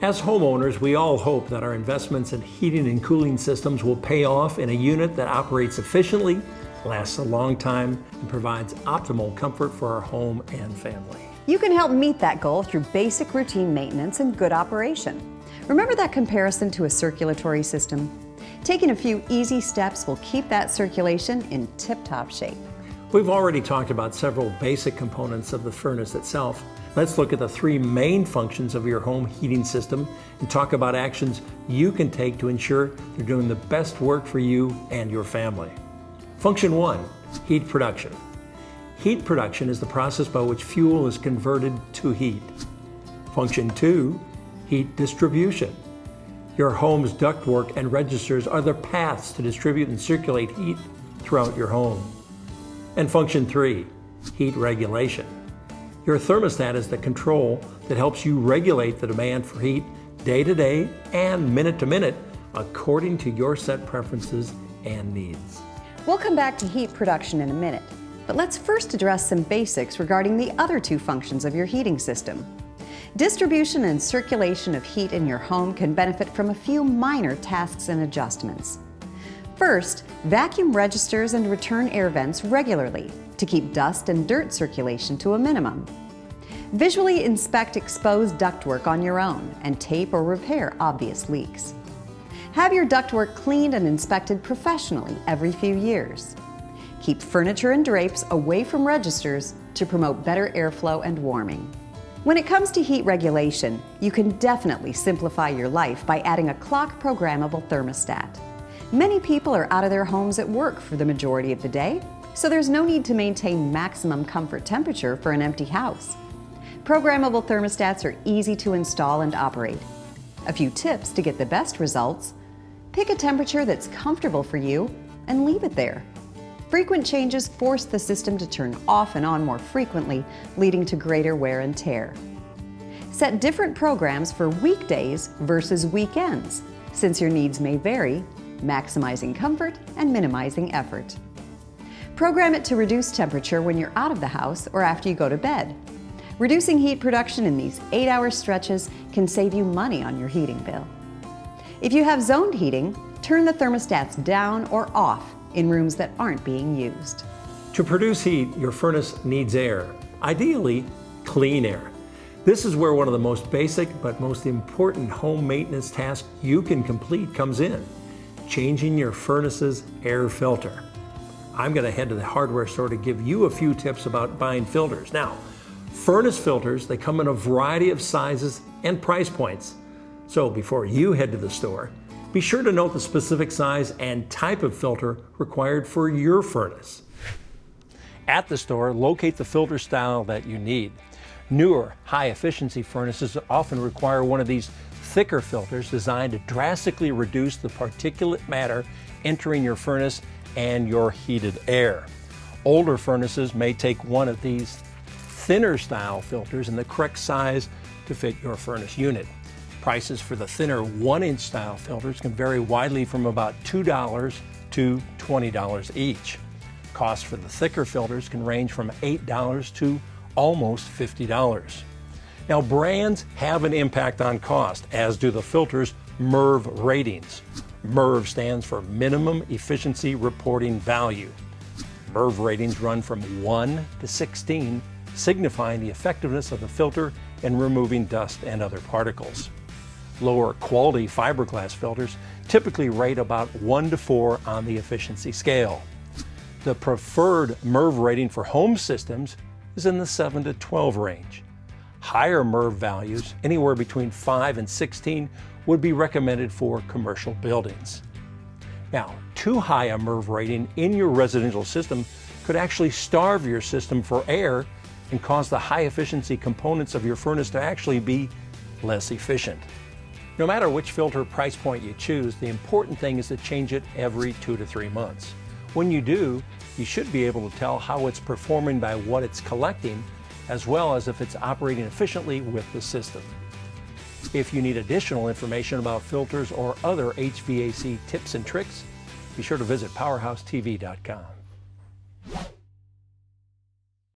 As homeowners, we all hope that our investments in heating and cooling systems will pay off in a unit that operates efficiently, lasts a long time, and provides optimal comfort for our home and family. You can help meet that goal through basic routine maintenance and good operation. Remember that comparison to a circulatory system? Taking a few easy steps will keep that circulation in tip-top shape. We've already talked about several basic components of the furnace itself. Let's look at the three main functions of your home heating system and talk about actions you can take to ensure they're doing the best work for you and your family. Function 1, heat production. Heat production is the process by which fuel is converted to heat. Function 2, heat distribution. Your home's ductwork and registers are the paths to distribute and circulate heat throughout your home. And function 3, heat regulation. Your thermostat is the control that helps you regulate the demand for heat day to day and minute to minute according to your set preferences and needs. We'll come back to heat production in a minute, but let's first address some basics regarding the other two functions of your heating system. Distribution and circulation of heat in your home can benefit from a few minor tasks and adjustments. First, vacuum registers and return air vents regularly to keep dust and dirt circulation to a minimum. Visually inspect exposed ductwork on your own and tape or repair obvious leaks. Have your ductwork cleaned and inspected professionally every few years. Keep furniture and drapes away from registers to promote better airflow and warming. When it comes to heat regulation, you can definitely simplify your life by adding a clock programmable thermostat. Many people are out of their homes at work for the majority of the day, so there's no need to maintain maximum comfort temperature for an empty house. Programmable thermostats are easy to install and operate. A few tips to get the best results: pick a temperature that's comfortable for you and leave it there. Frequent changes force the system to turn off and on more frequently, leading to greater wear and tear. Set different programs for weekdays versus weekends, since your needs may vary, maximizing comfort and minimizing effort. Program it to reduce temperature when you're out of the house or after you go to bed. Reducing heat production in these 8-hour stretches can save you money on your heating bill. If you have zoned heating, turn the thermostats down or off in rooms that aren't being used. To produce heat, your furnace needs air, ideally clean air. This is where one of the most basic but most important home maintenance tasks you can complete comes in: changing your furnace's air filter. I'm going to head to the hardware store to give you a few tips about buying filters. Now, furnace filters, they come in a variety of sizes and price points. So before you head to the store, be sure to note the specific size and type of filter required for your furnace. At the store, locate the filter style that you need. Newer, high-efficiency furnaces often require one of these thicker filters designed to drastically reduce the particulate matter entering your furnace and your heated air. Older furnaces may take one of these thinner style filters in the correct size to fit your furnace unit. Prices for the thinner 1-inch style filters can vary widely from about $2 to $20 each. Costs for the thicker filters can range from $8 to almost $50. Now, brands have an impact on cost, as do the filter's MERV ratings. MERV stands for Minimum Efficiency Reporting Value. MERV ratings run from 1 to 16, signifying the effectiveness of the filter in removing dust and other particles. Lower quality fiberglass filters typically rate about 1 to 4 on the efficiency scale. The preferred MERV rating for home systems is in the 7 to 12 range. Higher MERV values, anywhere between 5 and 16, would be recommended for commercial buildings. Now, too high a MERV rating in your residential system could actually starve your system for air and cause the high efficiency components of your furnace to actually be less efficient. No matter which filter price point you choose, the important thing is to change it every 2 to 3 months. When you do, you should be able to tell how it's performing by what it's collecting, as well as if it's operating efficiently with the system. If you need additional information about filters or other HVAC tips and tricks, be sure to visit PowerHouseTV.com.